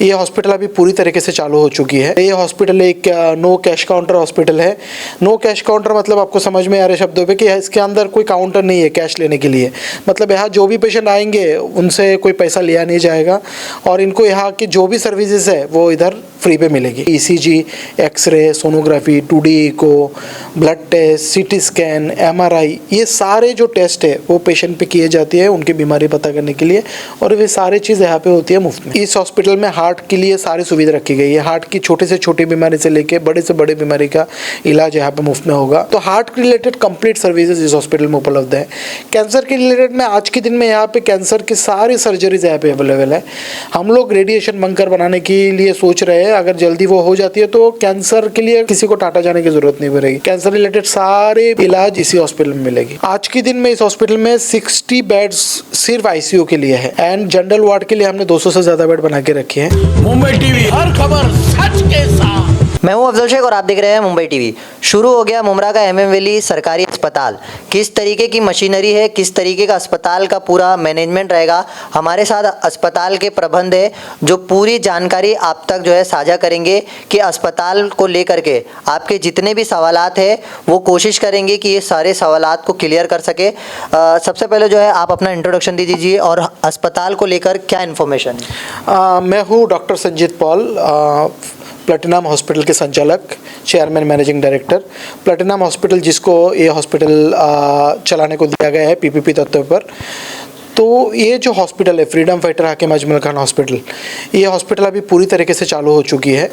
ये हॉस्पिटल अभी पूरी तरीके से चालू हो चुकी है। ये हॉस्पिटल एक नो कैश काउंटर हॉस्पिटल है। नो कैश काउंटर मतलब आपको समझ में आ रहे शब्दों पे कि इसके अंदर कोई काउंटर नहीं है कैश लेने के लिए। मतलब यहाँ जो भी पेशेंट आएंगे उनसे कोई पैसा लिया नहीं जाएगा और इनको यहाँ की जो भी सर्विसेज है वो इधर फ्री पे मिलेगी। ECG, X ray, sonography, 2D echo, blood test, CT scan, MRI, ये सारे जो टेस्ट है वो पेशेंट पे किए जाती है उनकी बीमारी पता करने के लिए और वे सारी चीज़ यहाँ पे होती है मुफ्त में। इस हॉस्पिटल में हार्ट के लिए सारी सुविधा रखी गई है। हार्ट की छोटे से छोटी बीमारी से लेके बड़े से बड़े बीमारी का इलाज यहाँ पे मुफ्त में होगा। तो हार्ट रिलेटेड कंप्लीट सर्विसेज इस हॉस्पिटल में उपलब्ध है। कैंसर के रिलेटेड में आज के दिन में यहाँ पे कैंसर की सारी सर्जरीज यहाँ पे अवेलेबल है। हम लोग रेडिएशन बंकर बनाने के लिए सोच रहे हैं, अगर जल्दी वो हो जाती है तो कैंसर के लिए किसी को टाटा जाने की जरूरत नहीं पड़ेगी। कैंसर रिलेटेड सारे इलाज इसी हॉस्पिटल में मिलेगी। आज के दिन में इस हॉस्पिटल में 60 बेड्स सिर्फ ICU के लिए है एंड जनरल वार्ड के लिए हमने 200 से ज्यादा बेड बना के रखे हैं। मुंबई टीवी, हर खबर सच के साथ। मैं हूं अफजल शेख और आप देख रहे हैं मुंबई टीवी। शुरू हो गया मुमरा का MM वैली सरकारी अस्पताल। किस तरीके की मशीनरी है, किस तरीके का अस्पताल का पूरा मैनेजमेंट रहेगा, हमारे साथ अस्पताल के प्रबंध है जो पूरी जानकारी आप तक जो है साझा करेंगे कि अस्पताल को लेकर के आपके जितने भी सवालात है वो कोशिश करेंगे कि ये सारे सवालात को क्लियर कर सके। सबसे पहले जो है आप अपना इंट्रोडक्शन दे दीजिए और अस्पताल को लेकर क्या इन्फॉर्मेशन है। मैं हूँ doctor Sanjeet Paul, platinum hospital के संचालक, chairman, managing director. Platinum hospital जिसको ये हॉस्पिटल चलाने को दिया गया है PPP तत्व पर। तो ये जो हॉस्पिटल है फ्रीडम फाइटर हाकिम अजमल खान हॉस्पिटल, ये हॉस्पिटल अभी पूरी तरीके से चालू हो चुकी है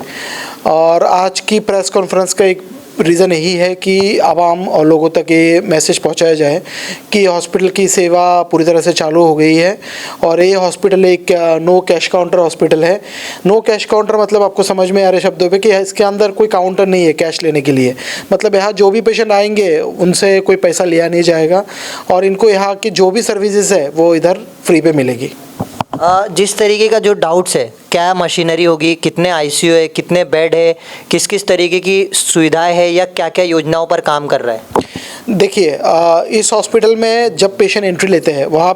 और आज की प्रेस कॉन्फ्रेंस का एक रीज़न यही है कि आवाम और लोगों तक ये मैसेज पहुंचाया जाए कि हॉस्पिटल की सेवा पूरी तरह से चालू हो गई है और ये हॉस्पिटल एक नो कैश काउंटर हॉस्पिटल है। नो कैश काउंटर मतलब आपको समझ में आ रहे शब्दों पे कि इसके अंदर कोई काउंटर नहीं है कैश लेने के लिए। मतलब यहाँ जो भी पेशेंट आएंगे उनसे कोई पैसा लिया नहीं जाएगा और इनको यहाँ की जो भी सर्विसेज है वो इधर फ्री पे मिलेगी। जिस तरीके का जो डाउट्स है, क्या मशीनरी होगी, कितने ICU है, कितने बेड है, किस किस तरीके की सुविधाएं है या क्या क्या योजनाओं पर काम कर रहा है। देखिए, इस हॉस्पिटल में जब पेशेंट एंट्री लेते हैं वहाँ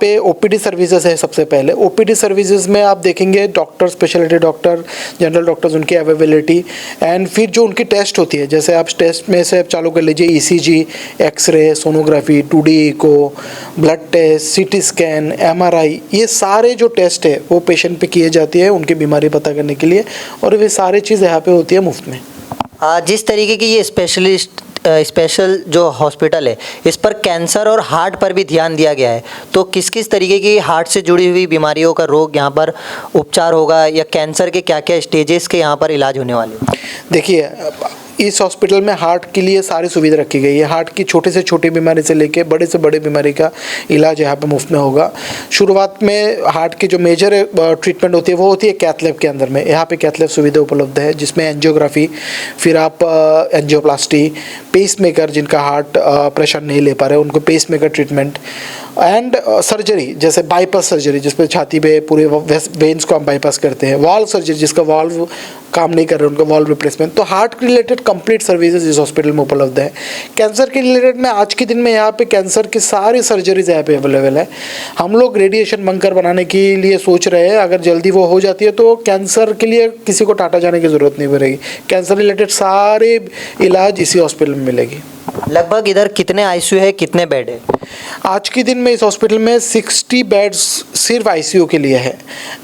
पे OPD सर्विसेज है। सबसे पहले OPD सर्विसेज में आप देखेंगे doctor, speciality doctor, general doctors, उनकी अवेलेबिलिटी एंड फिर जो उनकी टेस्ट होती है, जैसे आप टेस्ट में से चालू कर लीजिए ECG, X ray, sonography, 2D echo, blood test, CT scan, MRI, ये सारे जो टेस्ट है वो पेशेंट पे किए जाती है उनकी बीमारी पता करने के लिए और वे सारी चीज़ यहाँ पे होती है मुफ्त में। जिस तरीके की ये स्पेशल जो हॉस्पिटल है इस पर कैंसर और हार्ट पर भी ध्यान दिया गया है, तो किस किस तरीके की हार्ट से जुड़ी हुई बीमारियों का रोग यहाँ पर उपचार होगा या कैंसर के क्या क्या स्टेजेस के यहाँ पर इलाज होने वाले हैं। देखिए, इस हॉस्पिटल में हार्ट के लिए सारी सुविधा रखी गई है। हार्ट की छोटे से छोटी बीमारी से लेके बड़े से बड़े बीमारी का इलाज यहाँ पे मुफ्त में होगा। शुरुआत में हार्ट की जो मेजर ट्रीटमेंट होती है वो होती है कैथ लैब के अंदर में। यहाँ पे कैथ लैब सुविधा उपलब्ध है जिसमें एंजियोग्राफी, फिर आप एंजियोप्लास्टी, पेसमेकर, जिनका हार्ट प्रेशर नहीं ले पा रहे उनको पेसमेकर ट्रीटमेंट एंड सर्जरी, जैसे बाईपास सर्जरी जिसपे छाती पे पूरे वेन्स को हम बाईपास करते हैं, वाल्व सर्जरी जिसका वाल्व काम नहीं कर रहे उनका वाल्व रिप्लेसमेंट। तो हार्ट रिलेटेड कंप्लीट सर्विसेज इस हॉस्पिटल में उपलब्ध है। कैंसर के रिलेटेड में आज के दिन में यहाँ पे कैंसर की सारी सर्जरीज यहाँ पे अवेलेबल है। हम लोग रेडिएशन बंकर बनाने के लिए सोच रहे हैं, अगर जल्दी वो हो जाती है तो कैंसर के लिए किसी को टाटा जाने की ज़रूरत नहीं पड़ेगी। कैंसर रिलेटेड सारे इलाज इसी हॉस्पिटल में मिलेगी। लगभग इधर कितने ICU है, कितने बेड है। आज के दिन में इस हॉस्पिटल में 60 बेड्स सिर्फ ICU के लिए है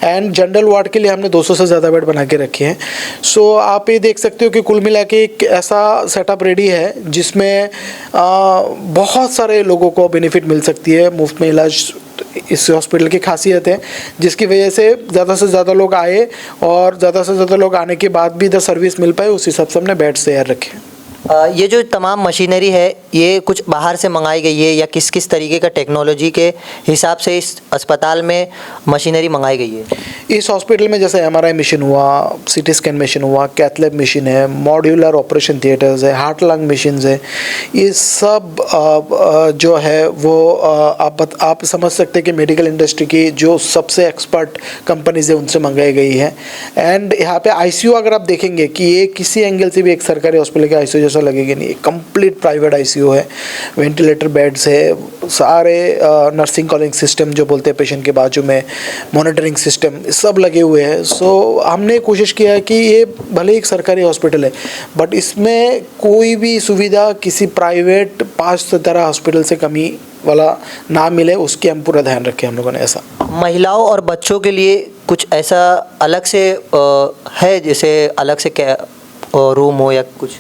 एंड जनरल वार्ड के लिए हमने 200 से ज़्यादा बेड बना के रखे हैं। सो आप ये देख सकते हो कि कुल मिला के एक ऐसा सेटअप रेडी है जिसमें बहुत सारे लोगों को बेनिफिट मिल सकती है। मुफ्त में इलाज इस हॉस्पिटल की खासियत है जिसकी वजह से ज़्यादा लोग आए और ज़्यादा से ज़्यादा लोग आने के बाद भी इधर सर्विस मिल पाए, उस हिसाब से हमने बेड्स तैयार रखे। ये जो तमाम मशीनरी है ये कुछ बाहर से मंगाई गई है या किस किस तरीके का टेक्नोलॉजी के हिसाब से इस अस्पताल में मशीनरी मंगाई गई है। इस हॉस्पिटल में जैसे MRI मशीन हुआ, CT स्कैन मशीन हुआ, कैथ लैब मशीन है, मॉड्यूलर ऑपरेशन थिएटर्स है, हार्ट लंग मशीन है, ये सब जो है वो आप समझ सकते हैं कि मेडिकल इंडस्ट्री की जो सबसे एक्सपर्ट कंपनीज है उनसे मंगाई गई है। एंड यहाँ पे ICU अगर आप देखेंगे कि ये किसी एंगल से भी एक सरकारी हॉस्पिटल के ICU पैसा लगेगा नहीं। कंप्लीट प्राइवेट आईसीयू है, वेंटिलेटर बेड्स है, सारे नर्सिंग कॉलिंग सिस्टम जो बोलते हैं पेशेंट के बाजू में, मॉनिटरिंग सिस्टम सब लगे हुए हैं। सो हमने कोशिश किया है कि ये भले एक सरकारी हॉस्पिटल है बट इसमें कोई भी सुविधा किसी प्राइवेट 5 सितारा हॉस्पिटल से कमी वाला ना मिले, उसकी हम पूरा ध्यान रखें हम लोगों ने। ऐसा महिलाओं और बच्चों के लिए कुछ ऐसा अलग से है, जैसे अलग से क्या रूम हो या कुछ?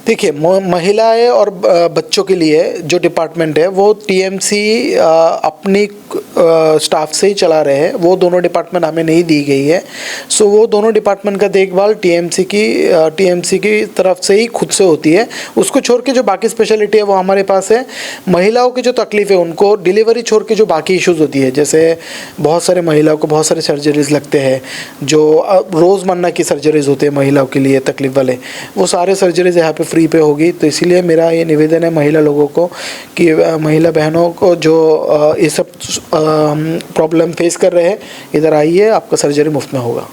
देखिए, महिलाएं और बच्चों के लिए जो डिपार्टमेंट है वो टीएमसी अपनी स्टाफ से ही चला रहे हैं। वो दोनों डिपार्टमेंट हमें नहीं दी गई है। सो वो दोनों डिपार्टमेंट का देखभाल टीएमसी की तरफ से ही खुद से होती है। उसको छोड़ के जो बाकी स्पेशलिटी है वो हमारे पास है। महिलाओं की जो तकलीफ है, उनको डिलीवरी छोड़ के जो बाकी इश्यूज़ होती है, जैसे बहुत सारे महिलाओं को बहुत सारे सर्जरीज लगते हैं जो रोज़मर्रा की सर्जरीज होते हैं महिलाओं के लिए तकलीफ वाले, वो सारे सर्जरीज यहाँ पे फ्री पे होगी। तो इसीलिए मेरा ये निवेदन है महिला लोगों को कि महिला बहनों को जो ये सब प्रॉब्लम फेस कर रहे हैं, इधर आइए, आपका सर्जरी मुफ्त में होगा।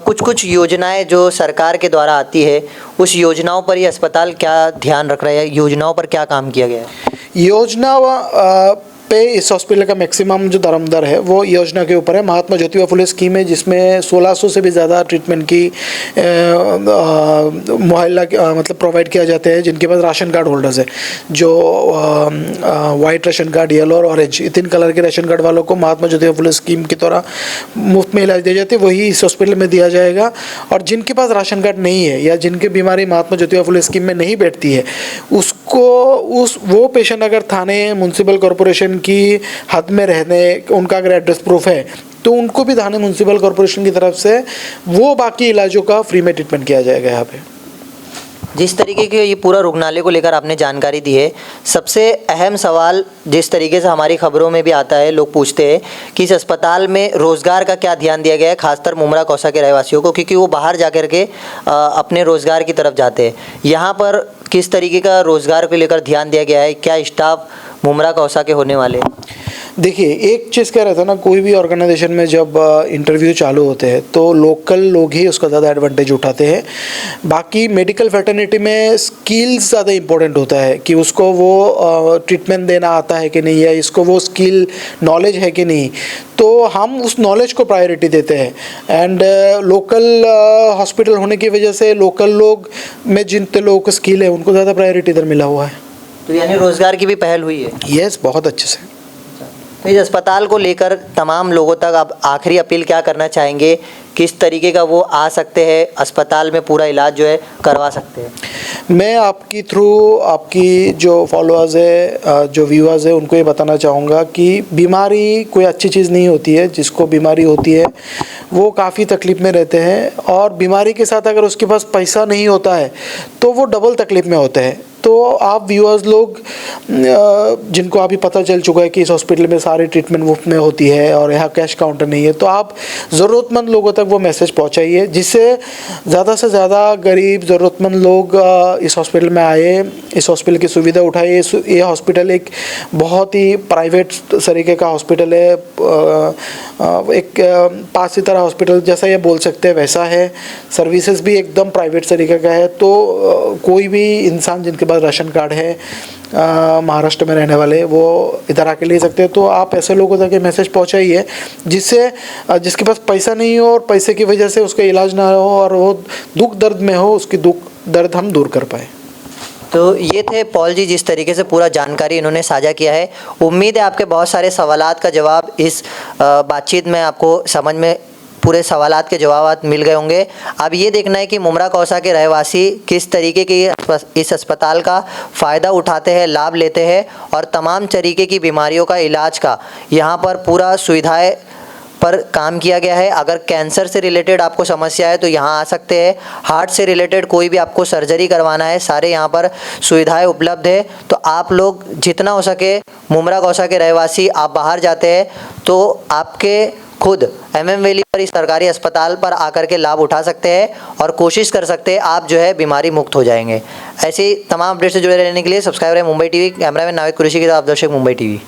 कुछ योजनाएं जो सरकार के द्वारा आती है, उस योजनाओं पर ये अस्पताल क्या ध्यान रख रहा है, योजनाओं पर क्या काम किया गया है? योजना पे इस हॉस्पिटल का मैक्सिमम जो दर है वो योजना के ऊपर है। महात्मा ज्योतिबा फुले स्कीम है जिसमें 1600 से भी ज़्यादा ट्रीटमेंट की मुहैया मतलब प्रोवाइड किया जाता है जिनके पास राशन कार्ड होल्डर्स है, जो वाइट राशन कार्ड, येलो और ऑरेंज, 3 कलर के राशन कार्ड वालों को महात्मा ज्योतिबा फुले स्कीम की तरह मुफ्त में इलाज दिए जाते हैं, वही इस हॉस्पिटल में दिया जाएगा। और जिनके पास राशन कार्ड नहीं है या जिनकी बीमारी महात्मा ज्योतिबा फुले स्कीम में नहीं बैठती है, वो पेशेंट अगर थाने म्यूनसिपल कॉरपोरेशन की हद में रहने, उनका अगर एड्रेस प्रूफ है तो उनको भी थाने म्यूनसिपल कॉरपोरेशन की तरफ से वो बाकी इलाजों का फ्री में ट्रीटमेंट किया जाएगा यहाँ पे। जिस तरीके के ये पूरा रुग्णालय को लेकर आपने जानकारी दी है, सबसे अहम सवाल जिस तरीके से हमारी खबरों में भी आता है, लोग पूछते हैं कि इस अस्पताल में रोज़गार का क्या ध्यान दिया गया है, खासकर मुमरा कौसा के रहवासियों को, क्योंकि वो बाहर जा कर के अपने रोज़गार की तरफ जाते हैं। यहाँ पर किस तरीके का रोज़गार को लेकर ध्यान दिया गया है? क्या स्टाफ मुमरा कौसा के होने वाले? देखिए, एक चीज़ कह रहा था ना, कोई भी ऑर्गेनाइजेशन में जब इंटरव्यू चालू होते हैं तो लोकल लोग ही उसका ज़्यादा एडवांटेज उठाते हैं। बाकी मेडिकल फैटर्निटी में स्किल्स ज़्यादा इंपॉर्टेंट होता है कि उसको वो ट्रीटमेंट देना आता है कि नहीं, या इसको वो स्किल नॉलेज है कि नहीं। तो हम उस नॉलेज को प्रायोरिटी देते हैं। एंड लोकल हॉस्पिटल होने की वजह से लोकल लोग में जितने लोगों को स्किल है उनको ज़्यादा प्रायोरिटी इधर मिला हुआ है। तो यानी रोज़गार की भी पहल हुई है? यस, बहुत अच्छे से। तो इस अस्पताल को लेकर तमाम लोगों तक आप आखिरी अपील क्या करना चाहेंगे? किस तरीके का वो आ सकते हैं, अस्पताल में पूरा इलाज जो है करवा सकते हैं? मैं आपकी थ्रू आपकी जो फॉलोअर्स है, जो व्यूअर्स है, उनको ये बताना चाहूँगा कि बीमारी कोई अच्छी चीज़ नहीं होती है। जिसको बीमारी होती है वो काफ़ी तकलीफ़ में रहते हैं, और बीमारी के साथ अगर उसके पास पैसा नहीं होता है तो वो डबल तकलीफ़ में होते हैं। तो आप व्यूअर्स लोग जिनको अभी पता चल चुका है कि इस हॉस्पिटल में सारी ट्रीटमेंट मुफ्त में होती है और यहाँ कैश काउंटर नहीं है, तो आप ज़रूरतमंद लोगों तक वो मैसेज पहुँचाइए जिससे ज़्यादा से ज़्यादा गरीब ज़रूरतमंद लोग इस हॉस्पिटल में आए, इस हॉस्पिटल की सुविधा उठाए। ये हॉस्पिटल एक बहुत ही प्राइवेट तरीके का हॉस्पिटल है, एक 5 सितारा हॉस्पिटल जैसा ये बोल सकते हैं वैसा है। सर्विसेज भी एकदम प्राइवेट तरीके का है। तो कोई भी इंसान जिनके पास राशन कार्ड है, महाराष्ट्र में रहने वाले, वो इधर आके ले सकते हैं। तो आप ऐसे लोगों तक ये मैसेज पहुंचाइए जिससे जिसके पास पैसा नहीं हो और पैसे की वजह से उसका इलाज ना हो और वो दुख दर्द में हो, उसकी दुख दर्द हम दूर कर पाए। तो ये थे पॉल जी, जिस तरीके से पूरा जानकारी इन्होंने साझा किया है। उम्मीद है आपके बहुत सारे सवालात का जवाब इस बातचीत में आपको समझ में पूरे सवालात के जवाब मिल गए होंगे। अब ये देखना है कि मुमरा कौसा के रहवासी किस तरीके की इस अस्पताल का फ़ायदा उठाते हैं, लाभ लेते हैं, और तमाम तरीके की बीमारियों का इलाज का यहाँ पर पूरा सुविधाएं पर काम किया गया है। अगर कैंसर से रिलेटेड आपको समस्या है तो यहाँ आ सकते हैं। हार्ट से रिलेटेड कोई भी आपको सर्जरी करवाना है, सारे यहाँ पर सुविधाएं उपलब्ध है। तो आप लोग जितना हो सके, मुमरा कौसा के रहवासी आप बाहर जाते हैं तो आपके खुद MM वैली पर इस सरकारी अस्पताल पर आकर के लाभ उठा सकते हैं और कोशिश कर सकते हैं आप जो है बीमारी मुक्त हो जाएंगे। ऐसे ही तमाम अपडेट से जुड़े रहने के लिए सब्सक्राइब रहे मुंबई टीवी। कैमरामैन नाविक कुरैशी के साथ दर्शक मुंबई टीवी।